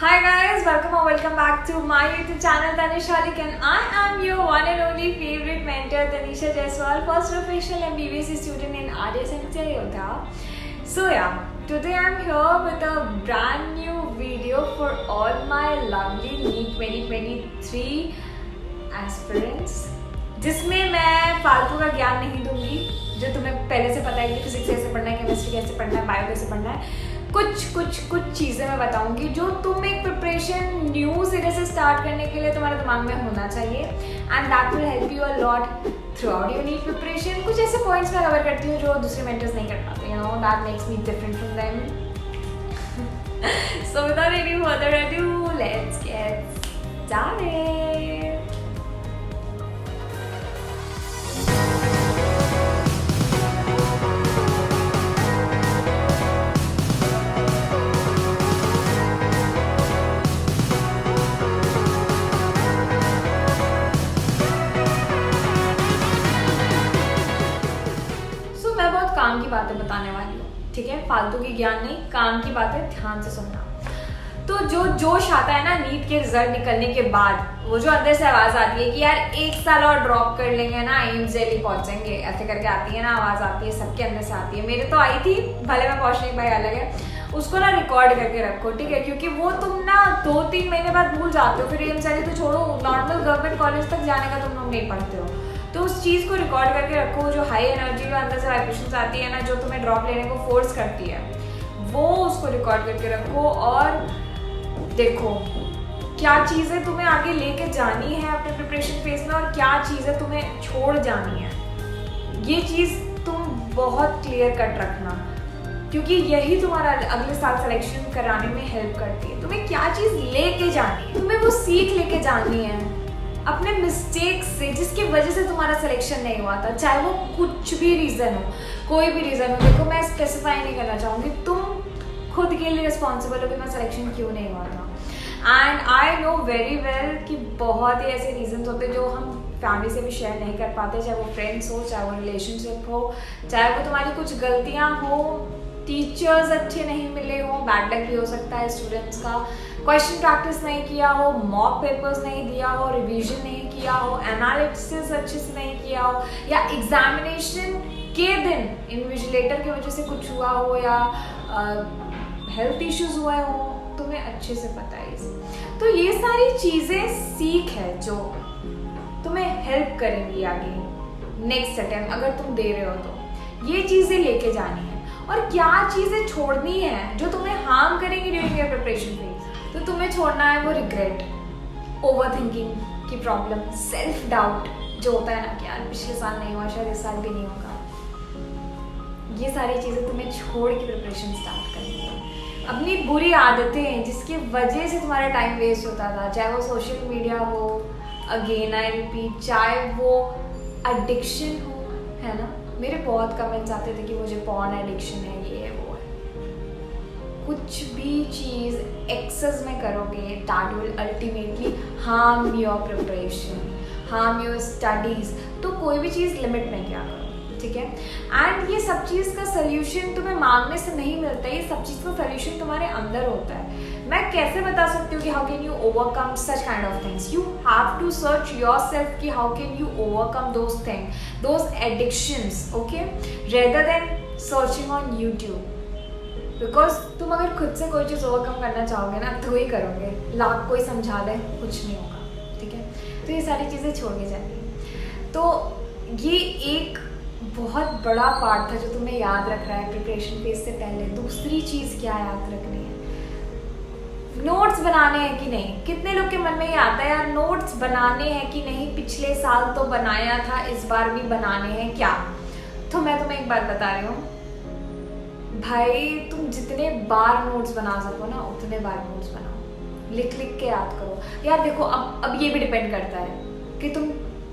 Hi guys, welcome or welcome back to my YouTube channel Tanisha Alik, and I am your one and only favorite mentor Tanisha Jaiswal, first professional MBBS student in Adya Yoga. So yeah, today I'm here with a brand new video for all my lovely NEET 2023 aspirants, जिसमें मैं फालतू का ज्ञान नहीं दूंगी जो तुम्हें पहले से पता है कि फिजिक्स कैसे पढ़ना है, केमिस्ट्री कैसे पढ़ना है, बायो कैसे पढ़ना है। कुछ चीज़ें मैं बताऊंगी जो तुम एक प्रिपरेशन न्यू सिरे से स्टार्ट करने के लिए तुम्हारे दिमाग में होना चाहिए, and that will help you a lot throughout your NEET preparation. कुछ ऐसे पॉइंट्स मैं कवर करती हूँ जो दूसरे मेंटर्स नहीं कर पाते, you know, that makes me different from them. So without any further ado, let's get started. काम की बातें बताने वाली हूँ, ठीक है? फालतू की ज्ञान नहीं, काम की बातें ध्यान से सुनना। तो जो जोश आता है ना नीट के रिजल्ट निकलने के बाद, वो जो अंदर से आवाज आती है कि यार एक साल और ड्रॉप कर लेंगे ना, एम्स दिल्ली पहुंचेंगे, ऐसे करके आती है ना आवाज, आती है सबके अंदर से आती है। मेरे तो आई थी, भले मैं पहुंच नहीं पाई, अलग है, उसको ना रिकॉर्ड करके रखो, ठीक है? क्योंकि वो तुम ना 2-3 महीने बाद भूल जाते हो, फिर एम्स दिल्ली तो छोड़ो, नॉर्मल गवर्नमेंट कॉलेज तक जाने का तुम लोग नहीं पढ़ते हो। तो उस चीज़ को रिकॉर्ड करके रखो, जो हाई एनर्जी जो अंदर से वाइब्रेशंस आती है ना, जो तुम्हें ड्रॉप लेने को फोर्स करती है, वो उसको रिकॉर्ड करके रखो और देखो क्या चीज़ें तुम्हें आगे लेके जानी है अपने प्रिपरेशन फेज में और क्या चीज़ें तुम्हें छोड़ जानी है। ये चीज़ तुम बहुत क्लियर कट रखना, क्योंकि यही तुम्हारा अगले साल सिलेक्शन कराने में हेल्प करती है। तुम्हें क्या चीज़ लेके जानी है, तुम्हें वो सीख लेके जानी है अपने मिस्टेक्स से, जिसकी वजह से तुम्हारा सिलेक्शन नहीं हुआ था, चाहे वो कुछ भी रीज़न हो, कोई भी रीज़न हो। देखो मैं स्पेसिफाई नहीं करना चाहूँगी, तुम खुद के लिए रिस्पॉन्सिबल हो कि मैं सिलेक्शन क्यों नहीं हुआ था। And I know very well कि बहुत ही ऐसे रीजंस होते हैं जो हम फैमिली से भी शेयर नहीं कर पाते, चाहे वो फ्रेंड्स हो, चाहे वो रिलेशनशिप हो, चाहे वो तुम्हारी कुछ गलतियाँ हो, टीचर्स अच्छे नहीं मिले हो, बैड लक भी हो सकता है स्टूडेंट्स का, क्वेश्चन प्रैक्टिस नहीं किया हो, मॉक पेपर्स नहीं दिया हो, रिवीजन नहीं किया हो, एनालिसिस अच्छे से नहीं किया हो, या एग्जामिनेशन के दिन इन्विजिलेटर की वजह से कुछ हुआ हो, या हेल्थ इश्यूज हुए हो, तुम्हें अच्छे से पता है इसे। तो ये सारी चीज़ें सीख है जो तुम्हें हेल्प करेंगी आगे नेक्स्ट अटेम्प्ट, अगर तुम दे रहे हो तो ये चीज़ें लेके जानी है। और क्या चीज़ें छोड़नी है जो तुम्हें हार्म करेंगी ड्यूरिंग योर प्रिपरेशन फेज, तो तुम्हें छोड़ना है वो रिग्रेट, ओवर थिंकिंग की प्रॉब्लम, सेल्फ डाउट जो होता है ना कि यार पिछले साल नहीं हुआ, शायद इस साल भी नहीं होगा। ये सारी चीज़ें तुम्हें छोड़ के प्रिपरेशन स्टार्ट करनी है। अपनी बुरी आदतें जिसकी वजह से तुम्हारा टाइम वेस्ट होता था, चाहे वो सोशल मीडिया हो, अगेन आई रिपीट, चाहे वो एडिक्शन हो, है ना? मेरे बहुत कमेंट्स आते थे कि मुझे पॉर्न एडिक्शन है, ये है वो है। कुछ भी चीज़ एक्सेस में करोगे, that will ultimately harm your preparation, harm your studies. तो कोई भी चीज़ लिमिट में क्या करो, ठीक है? एंड ये सब चीज़ का सोल्यूशन तुम्हें मांगने से नहीं मिलता, ये सब चीज़ का सोल्यूशन तुम्हारे अंदर होता है। मैं कैसे बता सकती हूँ कि how can you overcome such kind of things? You have to search yourself कि how can you overcome those things, those addictions, okay, rather than searching on YouTube. Because तुम अगर खुद से कोई चीज़ ओवरकम करना चाहोगे ना तो ही करोगे, लाख कोई समझा दे कुछ नहीं होगा, ठीक है? तो ये सारी चीज़ें छोड़ के जाएंगी। तो ये एक बहुत बड़ा पार्ट था जो तुम्हें याद रख रहा है प्रिपरेशन फेज से पहले। दूसरी चीज़ क्या याद रखनी है? नोट्स बनाने हैं कि नहीं। कितने लोग के मन में ये आता है यार नोट्स बनाने हैं कि नहीं, पिछले साल तो बनाया था, इस बार भी बनाने हैं क्या? तो मैं तुम्हें एक बात बता रही हूँ भाई, तुम जितने बार नोट्स बना सको ना उतने बार नोट्स बनाओ, लिख लिख के याद करो। यार देखो अब ये भी डिपेंड करता है कि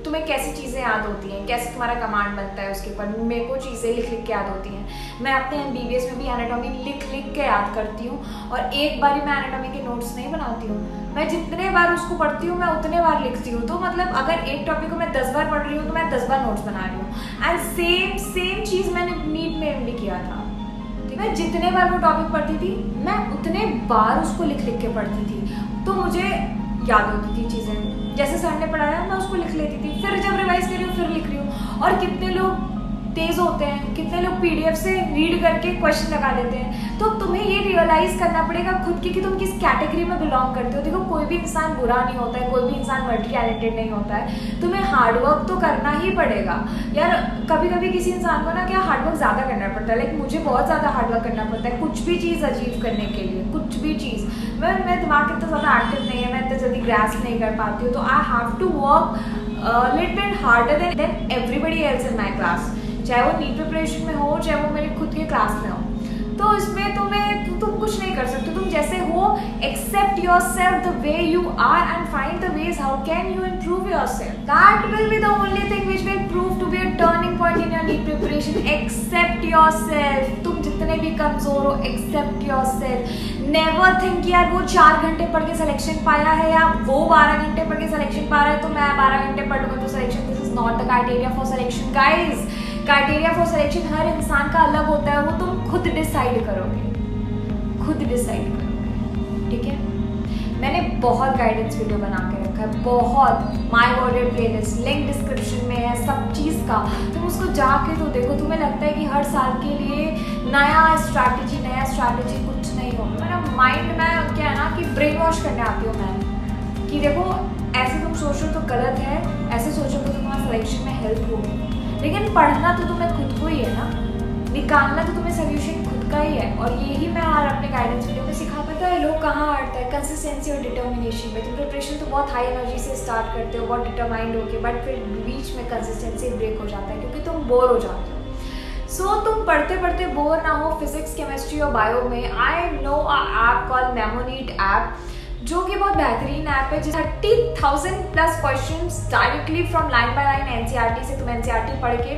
तुम्हें कैसी चीज़ें याद होती हैं, कैसे तुम्हारा कमांड बनता है उसके ऊपर। मेरे को चीज़ें लिख लिख के याद होती हैं। मैं अपने MBBS में भी एनाटॉमी लिख लिख के याद करती हूँ, और एक बार ही मैं एनाटॉमी के नोट्स नहीं बनाती हूँ, मैं जितने बार उसको पढ़ती हूँ मैं उतने बार लिखती हूँ। तो मतलब अगर एक टॉपिक को मैं 10 बार पढ़ रही हूँ तो मैं 10 बार नोट्स बना रही हूँ। एंड सेम चीज़ मैंने नीट में भी किया था, ठीक मैं जितने बार वो टॉपिक पढ़ती थी मैं उतने बार उसको लिख लिख के पढ़ती थी, तो मुझे याद होती थी चीज़ें। जैसे सर ने पढ़ाया मैं उसको लिख लेती थी, फिर जब रिवाइज कर रही हूँ फिर लिख रही हूँ। और कितने लोग तेज होते हैं, कितने लोग पीडीएफ से रीड करके क्वेश्चन लगा लेते हैं। तो तुम्हें ये रियलाइज करना पड़ेगा खुद की कि तुम किस कैटेगरी में बिलोंग करते हो। देखो कोई भी इंसान बुरा नहीं होता है, कोई भी इंसान मल्टी टैलेंटेड नहीं होता है, तुम्हें हार्डवर्क तो करना ही पड़ेगा यार। कभी कभी किसी इंसान को ना क्या हार्डवर्क ज़्यादा करना पड़ता है, लाइक मुझे बहुत ज़्यादा हार्डवर्क करना पड़ता है कुछ भी चीज़ अचीव करने के लिए, कुछ भी चीज़। मैं दिमाग इतना ज़्यादा एक्टिव नहीं है, मैं इतना जल्दी ग्रास्प नहीं कर पाती हूँ, तो I have to work little bit harder than everybody else in my class, चाहे वो नीट प्रिपरेशन में हो चाहे वो मेरे खुद के क्लास में हो। तो इसमें तुम कुछ नहीं कर सकते, तुम जैसे हो except yourself the way you are and find the ways how can you improve yourself. That will be the only thing which will prove to be a turning point in your NEET preparation. Except yourself, तुम जितने भी कमजोर हो except yourself. Never think यार वो 4 घंटे पढ़ के सिलेक्शन पाया है या वो 12 घंटे पढ़ के सिलेक्शन पा रहा है तो मैं 12 घंटे पढ़ लूंगा तो selection. This is not the criteria for selection guys. Criteria for selection हर इंसान का अलग होता है, वो तुम खुद डिसाइड करोगे, खुद डिसाइड करोगे, ठीक है। मैंने बहुत गाइडेंस वीडियो बना के रखा है, बहुत। My warrior playlist link description में है सब चीज़ का, तुम उसको जाके तो देखो। तुम्हें लगता है कि हर साल के लिए नया स्ट्रैटेजी कुछ नहीं होगा। मेरा माइंड में क्या है ना कि ब्रेन वॉश करने आती हूँ मैं कि देखो ऐसे तुम सोचो तो गलत है, ऐसे सोचोगे तो तुम्हारा सिलेक्शन में हेल्प होगी, लेकिन पढ़ना तो तुम्हें खुद को ही है ना, निकालना तो तुम्हें सोल्यूशन खुद का ही है। और यही मैं आज अपने गाइडेंस वीडियो में सिखा पाता है। लोग कहाँ हटता है कंसिस्टेंसी और डिटर्मिनेशन में। तुम प्रिपरेशन तो बहुत हाई एनर्जी से स्टार्ट करते हो, बहुत डिटरमाइंड होके, बट फिर बीच में कंसिस्टेंसी ब्रेक हो जाता है क्योंकि तुम बोर हो जाते हो। सो तुम पढ़ते पढ़ते बोर ना हो। फिजिक्स, केमिस्ट्री और बायो में I know a app called Memonit app, जो कि बहुत बेहतरीन ऐप है, जिसमें 30,000 plus questions directly from line by line NCERT से। तुम एनसीईआरटी पढ़ के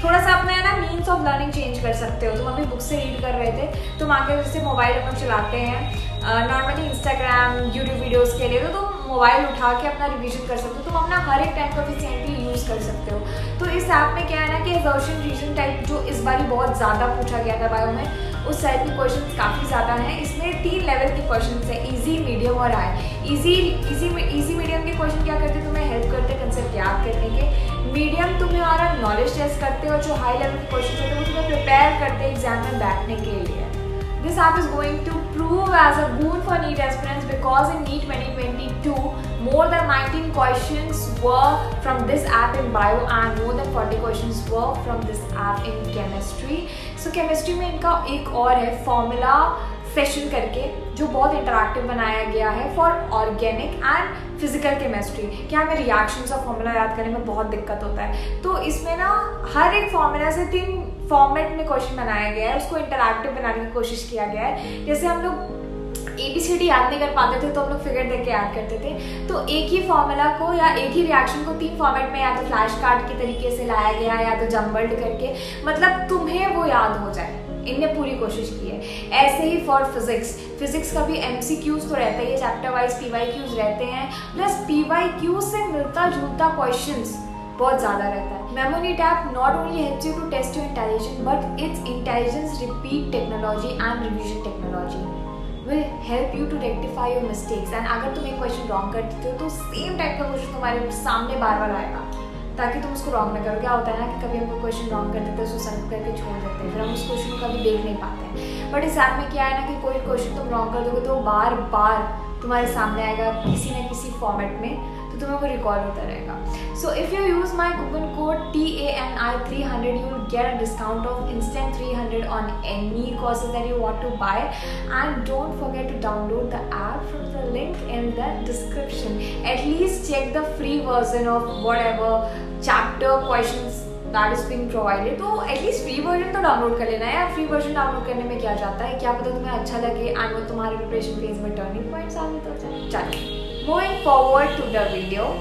थोड़ा सा अपने है ना मीन्स ऑफ लर्निंग चेंज कर सकते हो। तुम अभी बुक से रीड कर रहे थे, तुम आगे जैसे मोबाइल हम लोग चलाते हैं नॉर्मली इंस्टाग्राम यूट्यूब वीडियोज़ के लिए, तो तुम मोबाइल उठा के अपना रिवीजन कर सकते हो। तुम अपना हर एक टाइम को एफिशिएंटली यूज़ कर सकते हो। तो इस ऐप में क्या है ना कि एग्जॉशन रीजन टाइप जो इस बार बहुत ज़्यादा पूछा गया था बायो में, उस टाइप के क्वेश्चन काफ़ी ज़्यादा हैं। इसमें 3 लेवल के क्वेश्चन हैं, ईजी, मीडियम और हाई। ईजी मीडियम के क्वेश्चन क्या करते हैं, तुम्हें हेल्प करते हैं कंसेप्ट याद करने के। मीडियम तुम्हारा नॉलेज टेस्ट करते हो, जो हाई लेवल के क्वेश्चन होते हैं वो तुम्हें प्रिपेयर करते हैं एग्जाम में बैठने के लिए। This app is going to prove as a boon for NEET aspirants because in NEET 2022, more than 19 questions were from this app in bio and more than 40 questions were from this app in chemistry. So chemistry में इनका एक और है formula session करके, जो बहुत interactive बनाया गया है for organic and physical chemistry. क्या हमें रिएक्शंस और फॉर्मूला याद करने में बहुत दिक्कत होता है, तो इसमें ना हर एक फॉर्मूला से 3 फॉर्मेट में क्वेश्चन बनाया गया है, उसको इंटरैक्टिव बनाने की कोशिश किया गया है। जैसे हम लोग ABCD याद नहीं कर पाते थे तो हम लोग फिगर देख के याद करते थे, तो एक ही फॉर्मूला को या एक ही रिएक्शन को 3 फॉर्मेट में या तो फ्लैश कार्ड के तरीके से लाया गया या तो जम्बल्ड करके, मतलब तुम्हें वो याद हो जाए, इनने पूरी कोशिश की है। ऐसे ही फॉर फिजिक्स का भी MCQs तो रहता है, चैप्टर वाइज PYQs रहते हैं, प्लस PYQ से मिलता जुलता क्वेश्चंस बहुत ज़्यादा रहता है। Memoneet app not only helps you to test your intelligence but it's intelligence repeat technology and revision technology will help you to rectify your mistakes। And अगर तुम एक क्वेश्चन रॉन्ग कर देते हो तो सेम टाइप का क्वेश्चन तुम्हारे सामने बार बार आएगा, ताकि तुम उसको रॉन्ग ना करो। क्या होता है ना कि कभी हम कोई क्वेश्चन रॉन्ग कर देते हैं, उसको सबमिट करके छोड़ देते हैं, फिर हम उस क्वेश्चन को कभी देख नहीं पाते हैं। बट इस ऐप में क्या है ना कि कोई क्वेश्चन तुम रॉन्ग कर दोगे तो बार बार तुम्हारे सामने आएगा किसी न किसी फॉर्मेट में, तो तुम्हें वो रिकॉल होता रहेगा। So if you use my coupon code TANI300 you will get a discount of instant 300 on any courses that you want to buy, and don't forget to download the app from the link in the description। At least check the free version of whatever chapter questions that is being provided। तो at least free version तो download कर लेना है यार। Free version download करने में क्या जाता है, क्या पता तुम्हें अच्छा लगे एंड वो तुम्हारे प्रिपरेशन फेज में टर्निंग पॉइंट साबित हो जाए। चलिए moving forward to the video,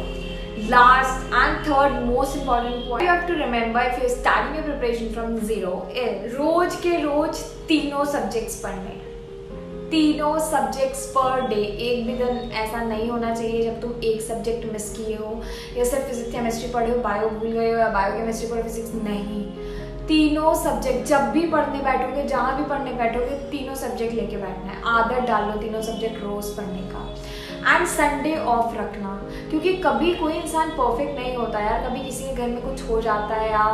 last and third most important point you have to remember if you're starting your preparation from zero is रोज के रोज 3 सब्जेक्ट्स पढ़ने, 3 सब्जेक्ट्स पर डे। एक भी दिन ऐसा नहीं होना चाहिए जब तुम एक सब्जेक्ट मिस किए हो, या सिर्फ फिजिक्स केमिस्ट्री पढ़े हो, बायो भूल गए हो, या बायो केमिस्ट्री पढ़े फिजिक्स नहीं। तीनों सब्जेक्ट जब भी पढ़ने बैठोगे, जहाँ भी पढ़ने बैठोगे, तीनों सब्जेक्ट लेके बैठना है। आदत डाल लो तीनों सब्जेक्ट रोज़ पढ़ने का। एंड संडे ऑफ रखना, क्योंकि कभी कोई इंसान परफेक्ट नहीं होता यार, कभी किसी के घर में कुछ हो जाता है या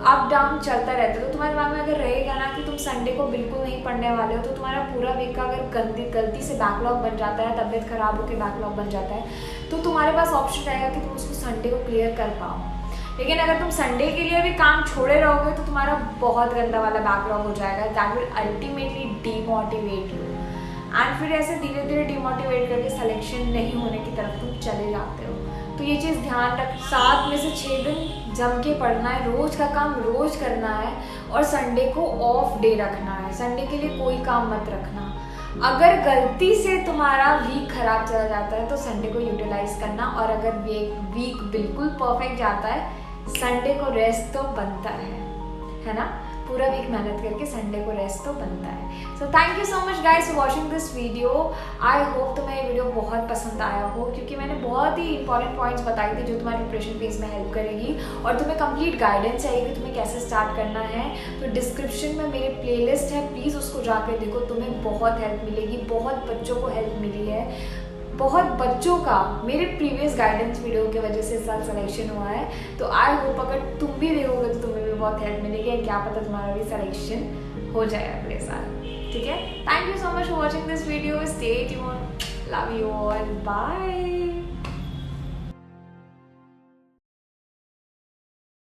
अप डाउन चलता रहता है। तो तुम्हारे दिमाग में अगर रहेगा ना कि तुम संडे को बिल्कुल नहीं पढ़ने वाले हो, तो तुम्हारा पूरा वीक का अगर गलती से बैकलॉग बन जाता है, तबीयत खराब होकर बैकलॉग बन जाता है, तो तुम्हारे पास ऑप्शन रहेगा कि तुम उसको संडे को क्लियर कर पाओ। लेकिन अगर तुम संडे के लिए भी काम छोड़े रहोगे तो तुम्हारा बहुत गंदा वाला बैकलॉग हो जाएगा। That will ultimately demotivate you, and फिर ऐसे धीरे धीरे डिमोटिवेट करके सिलेक्शन नहीं होने की तरफ तुम चले जाते हो। तो ये चीज़ ध्यान रख, 7 में से 6 दिन जम के पढ़ना है, रोज़ का काम रोज़ करना है, और संडे को ऑफ डे रखना है। संडे के लिए कोई काम मत रखना। अगर गलती से तुम्हारा वीक खराब चला जाता है तो संडे को यूटिलाइज करना, और अगर वीक बिल्कुल परफेक्ट जाता है, संडे को रेस्ट तो बनता है ना। पूरा वीक मेहनत करके संडे को रेस्ट तो बनता है। So thank you so much guys for watching this video. I hope तुम्हें ये वीडियो बहुत पसंद आया हो, क्योंकि मैंने बहुत ही इंपॉर्टेंट पॉइंट्स बताई थी जो तुम्हारे प्रिपरेशन फेज में हेल्प करेगी, और तुम्हें कंप्लीट गाइडेंस चाहिए कि तुम्हें कैसे स्टार्ट करना है। तो डिस्क्रिप्शन में मेरी प्लेलिस्ट है, प्लीज़ उसको जाकर देखो, तुम्हें बहुत हेल्प मिलेगी। बहुत बच्चों को हेल्प मिली है, बहुत बच्चों का मेरे प्रीवियस गाइडेंस वीडियो की वजह से इस साल सिलेक्शन हुआ है। तो आई होप अगर तुम भी देखोगे तो तुम्हें भी बहुत हेल्प मिलेगी, क्या पता तुम्हारा भी सिलेक्शन हो जाए अगले साल। ठीक है, thank you so much for watching this video. Stay tuned, love you all, bye.